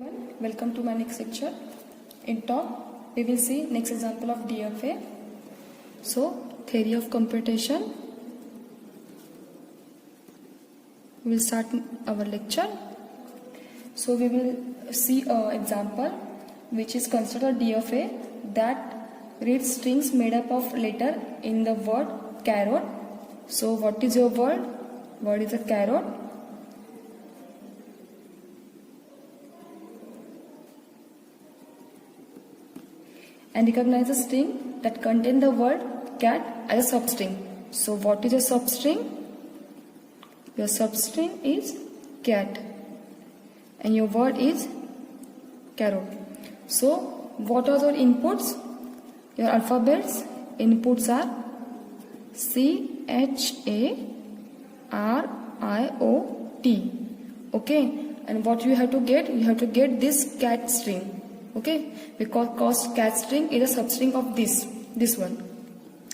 Welcome to my next lecture. In talk, we will see next example of DFA. So, theory of computation. We will start our lecture. So, we will see an example which is considered DFA that reads strings made up of letter in the word carrot. So, what is your word? Word is a carrot. And recognize a string that contain the word cat as a substring. So what is a substring? Your substring is cat and your word is carrot. So what are your inputs? Your alphabets inputs are C, H, A, R, I, O, T. Okay, and what you have to get? You have to get this cat string. Okay, because cat string is a substring of this one.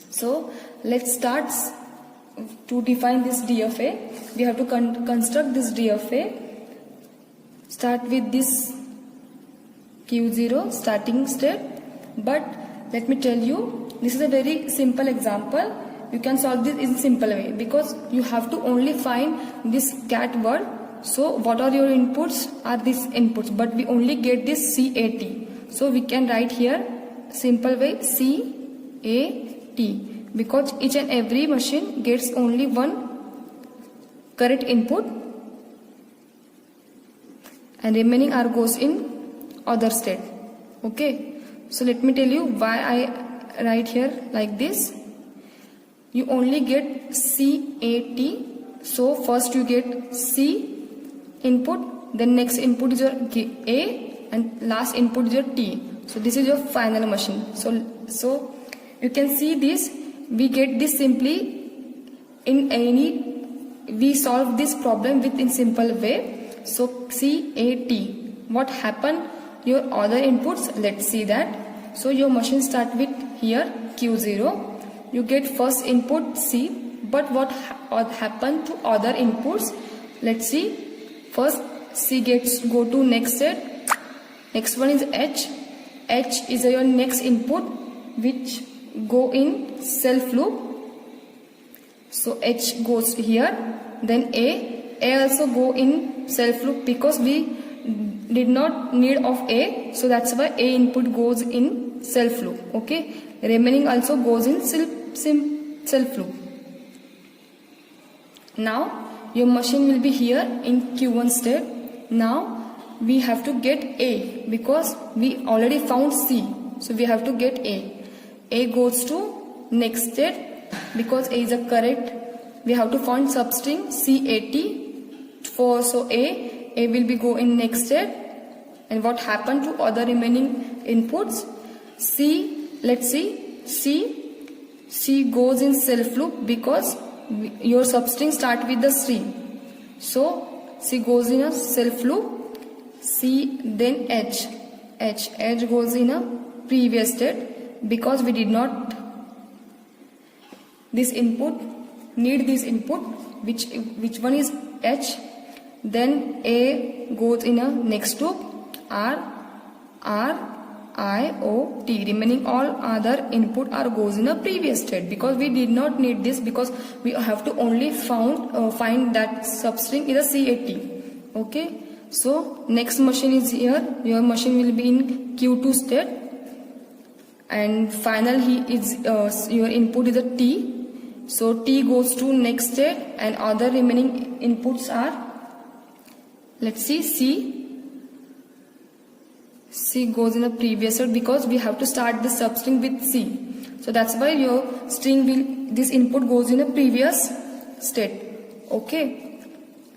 So let's start to define this DFA. We have to construct this DFA. Start with this Q0 starting state. But let me tell you, this is a very simple example. You can solve this in simple way because you have to only find this cat word. So what are your inputs? Are these inputs, but we only get this CAT. So we can write here simple way CAT because each and every machine gets only one correct input and remaining are goes in other state. Okay. So let me tell you why I write here like this. You only get CAT. So first you get C input, then next input is your A and last input is your T. So this is your final machine. So you can see this. We get this simply in any. We solve this problem with in simple way. So CAT. What happened? Your other inputs. Let's see that. So your machine start with here Q0. You get first input C. But what happened to other inputs? Let's see. First C go to next state. Next one is H. H is your next input which go in self loop. So H goes here. Then A also go in self loop because we did not need of A. So that's why A input goes in self loop. Okay. Remaining also goes in self loop. Now your machine will be here in Q1 state. Now we have to get A because we already found C. So we have to get A. A goes to next state because A is a correct. We have to find substring CAT. So A will be go in next state. And what happened to other remaining inputs? C, let's see. C goes in self loop because your substring start with the C. So C goes in a self loop. C then H goes in a previous state because we did not this input need this input which one is H. Then A goes in a next loop. R I O T. Remaining all other input are goes in a previous state because we did not need this because we have to only find that substring is a CAT. Okay. So next machine is here. Your machine will be in Q2 state. And final your input is a T. So T goes to next state and other remaining inputs are, let's see, C goes in a previous state because we have to start the substring with C. So that's why your this input goes in a previous state. Okay.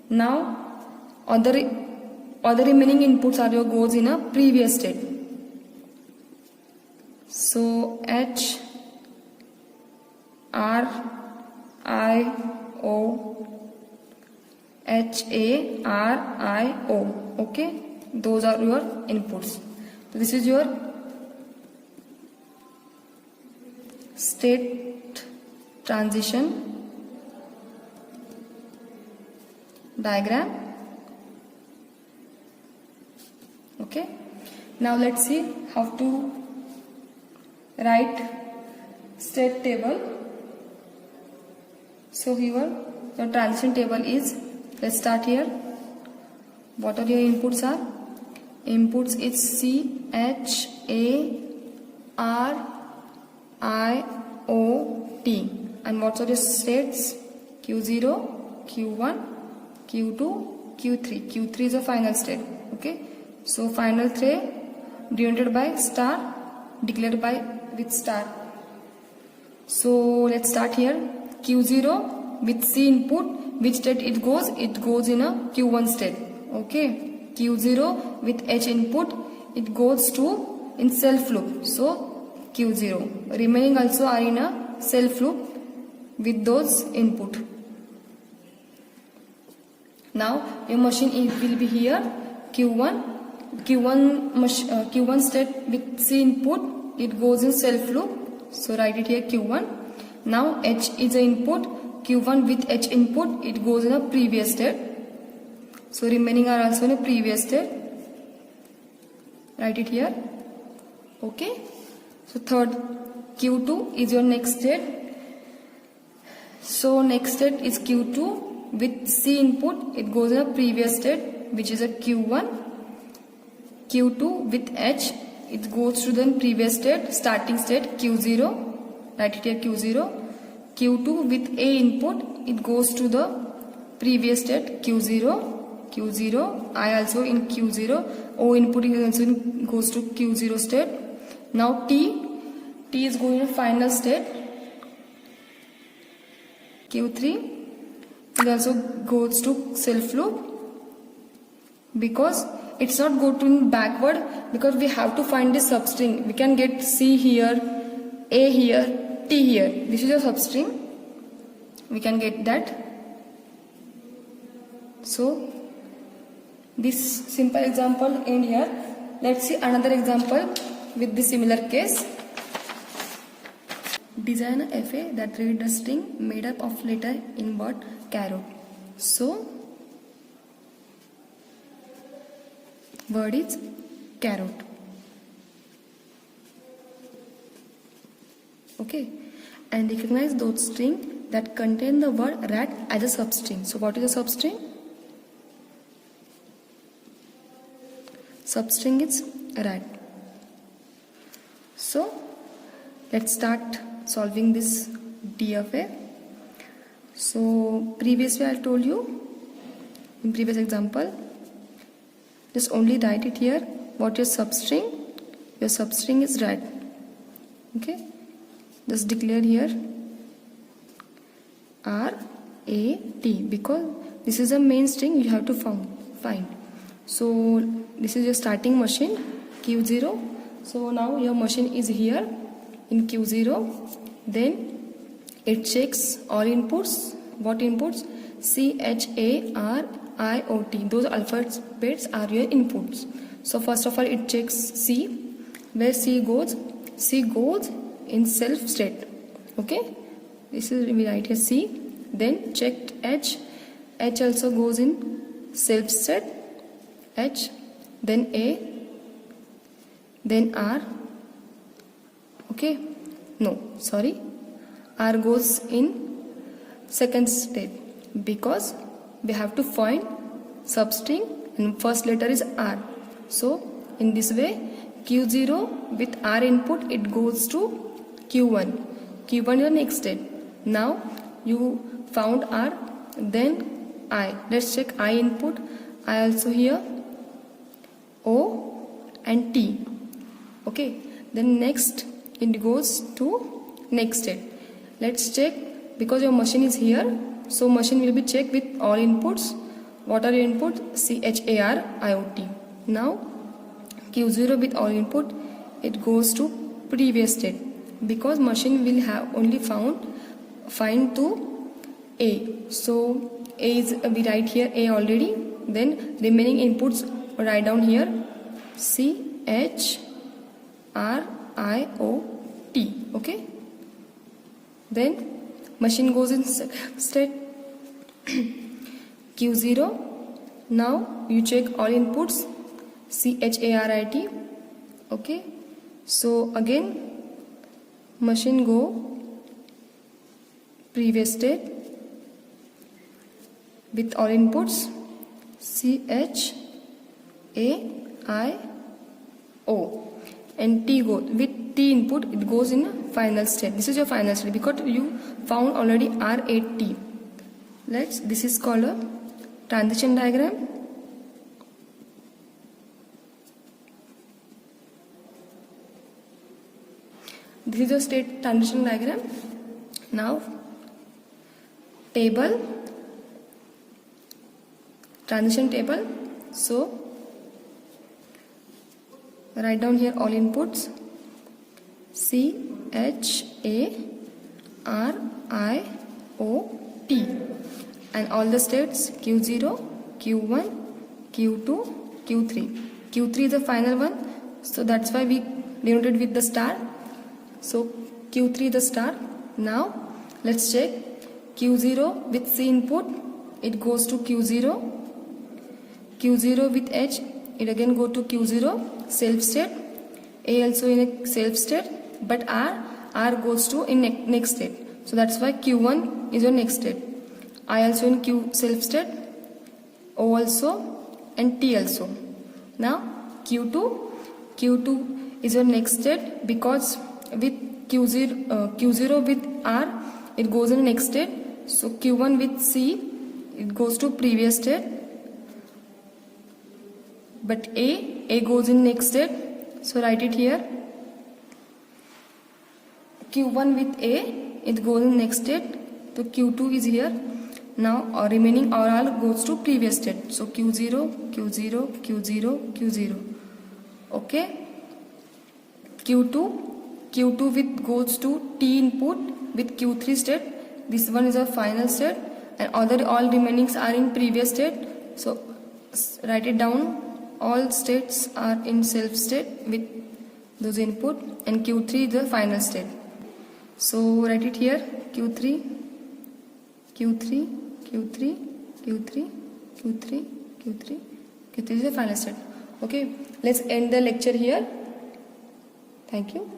Now other remaining inputs are your goes in a previous state. So H, R, I, O, H, A, R, I, O. Okay. Those are your inputs. So this is your state transition diagram. Okay, now let's see how to write state table. So here the transition table is, let's start here. What are your inputs are? Inputs is C, H, A, R, I, O, T. And what are the states? Q0, Q1, Q2, Q3. Q3 is a final state. Okay. So final state denoted by star, declared by with star. So let's start here. Q0 with C input, which state it goes? It goes in a Q1 state. Okay. Q0 with H input, it goes to in self loop. So Q0. Remaining also are in a self loop with those input. Now your machine will be here Q1 state with C input, it goes in self loop. So write it here Q1. Now H is the input, Q1 with H input, it goes in a previous state. So remaining are also in a previous state. Write it here. Okay. So third, Q2 is your next state. So next state is Q2 with C input, it goes in a previous state, which is a Q1. Q2 with H, it goes to the previous state, starting state Q0. Write it here Q0. Q2 with A input, it goes to the previous state Q0. Q0, I also in Q0. O input is also goes to Q0 state. Now T is going to final state Q3. It also goes to self loop because it's not go to backward, because we have to find the substring. We can get C here, A here, T here. This is a substring. We can get that. So this simple example end here. Let's see another example with the similar case. Design a FA that read a string made up of letter in word carrot. So word is carrot. Okay, and recognize those strings that contain the word rat as a substring. So what is a substring? Substring is rat. So let's start solving this DFA. So previously I told you in previous example, just only write it here. What is substring? Your substring is rat. Okay, just declare here RAT, because this is a main string you have to find. So this is your starting machine Q0. So now your machine is here in Q0. Then it checks all inputs. What inputs? C, H, A, R, I, O, T. Those alphabets are your inputs. So first of all it checks C. Where C goes? C goes in self state. Okay, this is we write here C. Then checked H. H also goes in self state. H, then A, then R. Okay, no, sorry, R goes in second state because we have to find substring and first letter is R. So in this way Q0 with R input, it goes to Q1. Q1 your next state. Now you found R, then I. Let's check I input. I also here O and T. Okay, then next it goes to next state. Let's check, because your machine is here, so machine will be checked with all inputs. What are your inputs? C, H, A, R, I, O, T. Now Q0 with all input, it goes to previous state because machine will have only find to A. So A is, we write here A already. Then remaining inputs write down here C, H, R, I, O, T. Okay. Then machine goes in state Q0. Now you check all inputs. CHARIT. Okay, so again machine go previous state with all inputs CHAIO, and T go with T input, it goes in final state. This is your final state because you found already R8T. This is called a transition diagram. This is your state transition diagram. Now table, transition table. So write down here all inputs CHARIOT and all the states Q0, Q1, Q2, Q3. Q3 is the final one, so that's why we denoted with the star. So Q3 is the star. Now let's check Q0 with C input, it goes to Q0. Q0 with H, it again go to Q0 self state. A also in a self state, but R goes to in next state. So that's why Q1 is your next state. I also in Q self state, O also, and T also. Now Q2 is your next state because with Q0 with R, it goes in the next state. So Q1 with C, it goes to previous state. But A goes in next state. So write it here. Q1 with A, it goes in next state. So Q2 is here. Now remaining all goes to previous state. So Q0, Q0, Q0, Q0. Okay. Q2 with goes to T input with Q3 state. This one is our final state, and all remainings are in previous state. So write it down. All states are in self state with those input, and Q3 is the final state. So write it here. Q3, Q3, Q3, Q3, Q3, Q3, Q3 is the final state. Okay, let's end the lecture here. Thank you.